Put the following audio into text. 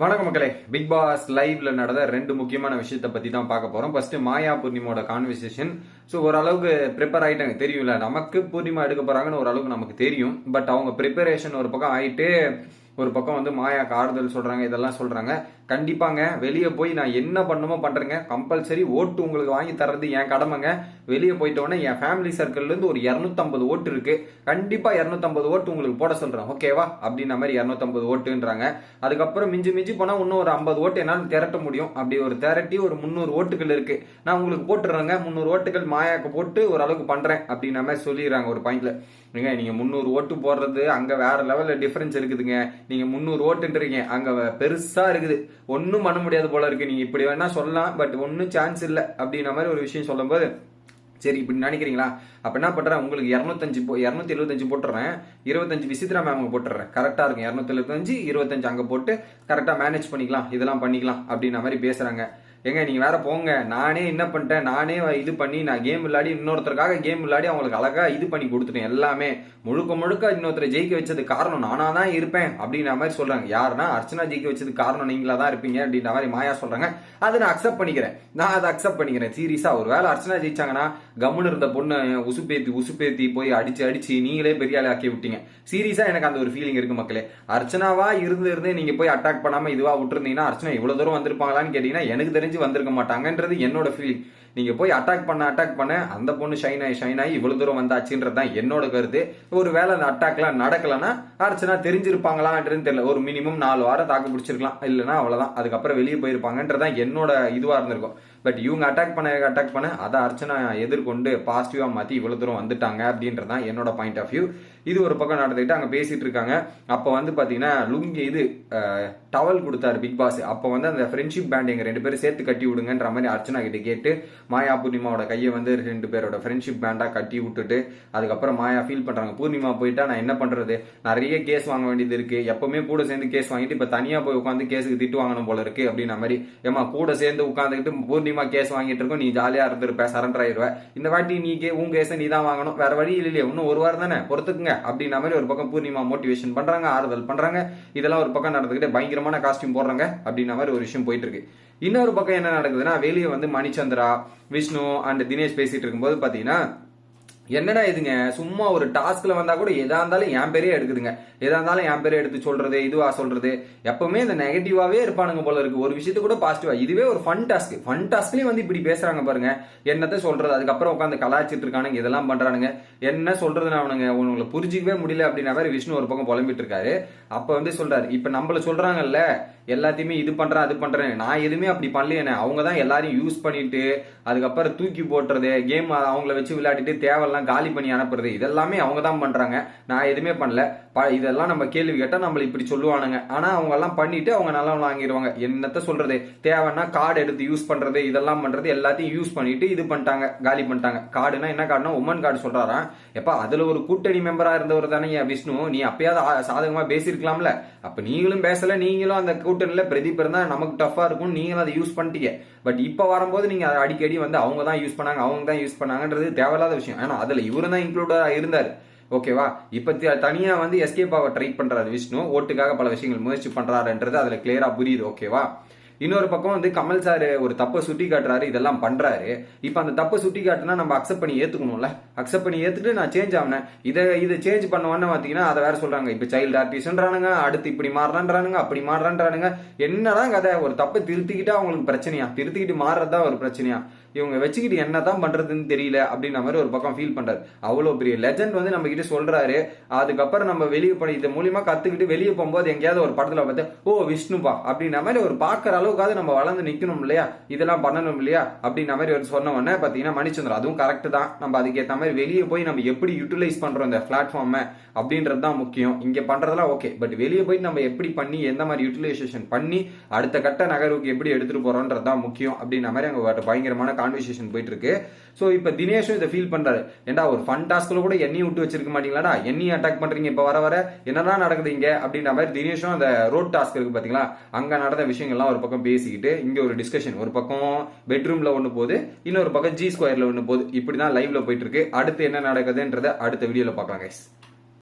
வணக்கம் மக்களே. Big pass லைவ்ல நடந்த ரெண்டு முக்கியமான விஷயத்தை பத்தி தான் பார்க்க போறோம். ஃபர்ஸ்ட் மாயா பூர்ணிமாவோட கான்வர்சேஷன். ஸோ ஓரளவுக்கு ப்ரிப்பேர் ஆயிட்டாங்க. தெரியும்ல, நமக்கு பூர்ணிமா எடுக்க போறாங்கன்னு ஓரளவுக்கு நமக்கு தெரியும். பட் அவங்க ப்ரிப்பரேஷன் ஒரு பக்கம் ஆயிட்டு ஒரு பக்கம் வந்து மாயாக்கு ஆறுதல் சொல்றாங்க, இதெல்லாம் சொல்றாங்க. கண்டிப்பாங்க வெளியே போய் நான் என்ன பண்ணுமோ பண்றேங்க. கம்பல்சரி ஓட்டு உங்களுக்கு வாங்கி தர்றது என் கடமைங்க. வெளியே போயிட்டோன்னே என் ஃபேமிலி சர்க்கிள்ல இருந்து ஒரு 250 ஓட்டு இருக்கு. கண்டிப்பா 250 ஓட்டு உங்களுக்கு போட சொல்றேன், ஓகேவா அப்படின்ற மாதிரி 250 ஓட்டுன்றாங்க. அதுக்கப்புறம் மிஞ்சி மிஞ்சி போனா இன்னும் ஒரு 50 ஓட்டு என்னால் திரட்ட முடியும். அப்படி ஒரு திரட்டி ஒரு 300 ஓட்டுகள் இருக்கு, நான் உங்களுக்கு போட்டுறேங்க. 300 ஓட்டுகள் மாயாக்கு போட்டு ஓரளவுக்கு பண்றேன் அப்படின்ற மாதிரி சொல்லிடுறாங்க ஒரு பாயிண்ட்ல. நீங்க 300 ஓட்டு போடுறது அங்க வேற லெவல்ல டிஃபரன்ஸ் இருக்குதுங்க. நீங்க 300 ஓட்டுன்றீங்க, அங்க பெருசா இருக்குது. ஒன்னும் பண்ண முடியாது போல இருக்கு. நீங்க இப்படி வேணா சொல்லலாம், பட் ஒன்னும் சான்ஸ் இல்லை அப்படின்ற மாதிரி ஒரு விஷயம் சொல்லும் போது, சரி இப்படி நினைக்கிறீங்களா, அப்ப என்ன பண்றேன், உங்களுக்கு 275 போட்டுறேன், 25 விசித்ரா மேம் போட்டுறேன். கரெக்டா இருக்கும். 275 25 அங்க போட்டு கரெக்டா மேனேஜ் பண்ணிக்கலாம், இதெல்லாம் பண்ணிக்கலாம் அப்படின்ற மாதிரி பேசுறாங்க. ஏங்க நீங்க வேற போங்க. நானே என்ன பண்ணிட்டேன், நானே இது பண்ணி நான் கேம் விளையாடி இன்னொருத்தருக்காக கேம் விளையாடி அவங்களுக்கு அழகா இது பண்ணி கொடுத்துட்டேன். எல்லாமே முழுக்க முழுக்க இன்னொருத்தரை ஜெயிக்க வச்சது காரணம் நானா தான் இருப்பேன் அப்படின்ற மாதிரி சொல்றாங்க. யாருன்னா அர்ச்சனா ஜெயிக்க வச்சது காரணம் நீங்களா தான் இருப்பீங்க அப்படின்ற மாதிரி மாயா சொல்றாங்க. அதை நான் அக்செப்ட் பண்ணிக்கிறேன். அதை அக்செப்ட் பண்ணிக்கிறேன் சீரியஸா. ஒரு வேலை அர்ச்சனா ஜெயிச்சாங்கன்னா கம்முன்னு இருந்த பொண்ணு உசுப்பேத்தி போய் அடிச்சு நீங்களே பெரிய ஆளை ஆக்கி விட்டீங்க. சீரியஸா எனக்கு அந்த ஒரு ஃபீலிங் இருக்கு மக்களே. அர்ச்சனாவா இருந்து நீங்க போய் அட்டாக் பண்ணாம இதுவா விட்டுருந்தீங்கன்னா அர்ச்சனா இவ்வளவு தூரம் வந்திருப்பாங்களான்னு கேட்டீங்கன்னா எனக்கு தெரிஞ்சு வந்திருக்க மாட்டாங்கன்றது என்னோட ஃபீலிங். நீங்க போய் அட்டாக் பண்ண அந்த பொண்ணு ஷைன் ஆகி இவ்வளவு தூரம் வந்தாச்சுன்றது தான் என்னோட கருத்து. ஒரு வேலை அந்த அட்டாக்லாம் நடக்கலன்னா அர்ச்சனா தெரிஞ்சிருப்பாங்களான்றது தெரியல. ஒரு மினிமம் 4 வாரம் தாக்கு பிடிச்சிருக்கலாம், இல்லைன்னா அவ்வளவுதான். அதுக்கப்புறம் வெளியே போயிருப்பாங்கன்றதான் என்னோட இதுவா இருந்திருக்கும். பட் இவங்க அட்டாக் பண்ண அதை அர்ச்சனா எதிர்கொண்டு பாசிட்டிவா மாத்தி இவ்வளவு தூரம் வந்துட்டாங்க அப்படின்றதான் என்னோட பாயிண்ட் ஆஃப் வியூ. இது ஒரு பக்கம் நடந்துக்கிட்டு அங்க பேசிட்டு இருக்காங்க. அப்ப வந்து பாத்தீங்கன்னா லுங்கி டவல் கொடுத்தாரு பிக் பாஸ். அப்ப வந்து அந்த ஃப்ரெண்ட்ஷிப் பேண்ட் எங்க 2 பேரும் சேர்த்து கட்டி விடுங்கன்ற மாதிரி அர்ச்சனா கிட்ட கேட்டு மாயா பூர்ணிமாவோட கையை வந்து 2 பேரோட ஃப்ரெண்ட்ஷிப் பேண்டா கட்டி விட்டுட்டு அதுக்கப்புறம் மாயா ஃபீல் பண்றாங்க, பூர்ணிமா போயிட்டா நான் என்ன பண்றது, நிறைய கேஸ் வாங்க வேண்டியது இருக்கு, எப்பவுமே கூட சேர்ந்து கேஸ் வாங்கிட்டு இப்ப தனியா போய் உட்காந்து கேஸுக்கு திட்டு வாங்கணும் போல இருக்கு அப்படின்ற மாதிரி. ஏமா கூட சேர்ந்து உட்காந்துக்கிட்டு பூர்ணிமா கேஸ் வாங்கிட்டு இருக்கோம், நீ ஜாலியா இருந்திருப்ப, சரண்டர் ஆயிடுவ. இந்த வாட்டி நீ உன் கேஸை நீ தான் வாங்கணும், வேற வழி இல்லையே, இன்னும் ஒரு வாரம் தானே பொறுத்துக்குங்க அப்படின்ற மாதிரி ஒரு பக்கம் பூர்ணிமா மோட்டிவேஷன் பண்றாங்க, ஆறுதல் பண்றாங்க. இதெல்லாம் ஒரு பக்கம் நடந்துக்கிட்டு பயங்கரமான காஸ்டியூம் போடுறாங்க அப்படின்ற மாதிரி ஒரு விஷயம் போயிட்டு இருக்கு. இன்னொரு பக்கம் என்ன நடக்குதுன்னா, வெளியே வந்து மணிச்சந்திரா, விஷ்ணு அண்ட் தினேஷ் பேசிட்டு இருக்கும்போது பாத்தீங்கன்னா, என்னடா இதுங்க, சும்மா ஒரு டாஸ்க்ல வந்தா கூட எதா இருந்தாலும் என் பேரே எடுக்குதுங்க, எதா இருந்தாலும் என் பேரே எடுத்து சொல்றது, இதுவா சொல்றது, எப்பவுமே இந்த நெகட்டிவாவே இருப்பானுங்க போல இருக்கு. ஒரு விஷயத்த கூட பாசிட்டிவா, இதுவே ஒரு ஃபன் டாஸ்க்லயே வந்து இப்படி பேசுறாங்க பாருங்க. என்னத்த சொல்றது, அதுக்கப்புறம் உட்காந்து கலாச்சிட்டு இருக்கானுங்க, இதெல்லாம் பண்றானுங்க. என்ன சொல்றதுன்னு அவனுங்க உங்களை புரிஞ்சிக்கவே முடியல அப்படின்ற மாதிரி விஷ்ணு ஒரு பக்கம் புலம்பிட்டு இருக்காரு. அப்ப வந்து சொல்றாரு, இப்ப நம்மள சொல்றாங்கல்ல எல்லாத்தையுமே இது பண்றேன் அது பண்றேன், நான் எதுவுமே அப்படி பண்ணலையே, அவங்க தான் எல்லாரையும் யூஸ் பண்ணிட்டு அதுக்கப்புறம் தூக்கி போட்டுறது, கேம் அவங்கள வச்சு விளையாடிட்டு தேவையெல்லாம் காலி பண்ணி அனுப்புறது, இதெல்லாமே அவங்க தான் பண்றாங்க, நான் எதுவுமே பண்ணல. இதெல்லாம் நம்ம கேள்வி கேட்டா நம்மள இப்படி சொல்லுவானுங்க. ஆனா அவங்க எல்லாம் பண்ணிட்டு அவங்க நல்லா வாங்கிடுவாங்க. என்னத்த சொல்றது, தேவைன்னா கார்டு எடுத்து யூஸ் பண்றது, இதெல்லாம் பண்றது, எல்லாத்தையும் யூஸ் பண்ணிட்டு இது பண்ணிட்டாங்க, காலி பண்ணிட்டாங்க. கார்டுனா என்ன கார்டுனா உமன் கார்டு சொல்றாரா. எப்ப அதுல ஒரு கூட்டணி மெம்பரா இருந்தவர் தானே விஷ்ணு, நீ அப்பயாவது சாதகமா பேசிருக்கலாம்ல. அப்ப நீங்களும் பேசல, நீங்களும் அந்த கூட்டணியில பிரதீப் இருந்தா நமக்கு டஃபா இருக்கும், நீங்களும் அதை யூஸ் பண்ணிட்டீங்க. பட் இப்ப வரும்போது நீங்க அடிக்கடி வந்து அவங்க தான் யூஸ் பண்ணாங்கன்றது தேவையில்லாத விஷயம். ஏன்னா அதுல இவரு தான் இன்க்ளூடா இருந்தாரு, ஓகேவா. இப்ப தனியா வந்து எஸ்கேப் ஆக ட்ரை பண்றாரு விஷ்ணு, ஓட்டுக்காக பல விஷயங்கள் முயற்சி பண்றாருன்றது அதுல கிளியரா புரியுது, ஓகேவா. இன்னொரு பக்கம் வந்து கமல் சார் ஒரு தப்பை சுட்டி காட்டுறாரு, இதெல்லாம் பண்றாரு. இப்ப அந்த தப்பை சுட்டி காட்டுனா நம்ம அக்செப்ட் பண்ணி ஏத்துக்கணும்ல. அக்செப்ட் பண்ணி ஏத்துட்டு நான் சேஞ்ச் ஆனேன், இதை சேஞ்ச் பண்ணுவான்னு பாத்தீங்கன்னா அதை வேற சொல்றாங்க. இப்ப சைல்டு ஆர்டிஸ்ட்ன்றானுங்க, அடுத்து இப்படி மாறுறான்றானுங்க, அப்படி மாறுறான்றானுங்க. என்னதான் கதை, ஒரு தப்பை திருத்திக்கிட்டா அவங்களுக்கு பிரச்சனையா, திருத்திக்கிட்டு மாறுறதா ஒரு பிரச்சனையா, இவங்க வச்சுக்கிட்டு என்னதான் பண்றதுன்னு தெரியல அப்படின்ற மாதிரி ஒரு பக்கம் ஃபீல் பண்றாரு. அவ்வளவு பெரிய லெஜண்ட் வந்து நம்ம கிட்ட சொல்றாரு. அதுக்கப்புறம் நம்ம வெளியே போய் இது மூலியமா கத்துக்கிட்டு வெளியே போகும்போது எங்கேயாவது ஒரு படத்துல பார்த்து ஓ விஷ்ணுபா அப்படின்ற மாதிரி ஒரு பாக்குற அளவுக்காவது நம்ம வளர்ந்து நிக்கணும் இல்லையா, இதெல்லாம் பண்ணணும் இல்லையா அப்படின்ற மாதிரி ஒரு சொன்ன உடனே பாத்தீங்கன்னா மணிச்சந்திரன் அதுவும் கரெக்ட் தான். நம்ம அதுக்கேற்ற மாதிரி வெளியே போய் நம்ம எப்படி யூட்டிலைஸ் பண்றோம் இந்த பிளாட்ஃபார்ம் அப்படின்றது தான் முக்கியம். இங்க பண்றதெல்லாம் ஓகே, பட் வெளியே போய் நம்ம எப்படி பண்ணி எந்த மாதிரி யூட்டிலைசேஷன் பண்ணி அடுத்த கட்ட நகர்வுக்கு எப்படி எடுத்துட்டு போறோம்ன்றது தான் முக்கியம் அப்படின்ற மாதிரி அங்க பயங்கரமான கான்வர்சேஷன் போயிட்டு இருக்கு. சோ இப்ப தினேஷும் இதை ஃபீல் பண்றாரு, ஏண்டா ஒரு ஃபன் டாஸ்க்ல கூட என்னையும் விட்டு வச்சிருக்க மாட்டீங்களாடா, என்னையும் அட்டாக் பண்றீங்க, இப்ப வர என்னதான் நடக்குது இங்க அப்படின்ற மாதிரி தினேஷும் அந்த ரோட் டாஸ்க் இருக்கு பாத்தீங்களா, அங்க நடந்த விஷயங்கள்லாம் ஒரு பக்கம் பேசிக்கிட்டு இங்க ஒரு டிஸ்கஷன், ஒரு பக்கம் பெட்ரூம்ல ஒண்ணு போகுது, இன்னொரு பக்கம் G2 ஒண்ணு போகுது. இப்படிதான் லைவ்ல போயிட்டு இருக்கு. அடுத்து என்ன நடக்குதுன்றத அடுத்த வீடியோல பார்க்கலாம் கைஸ்.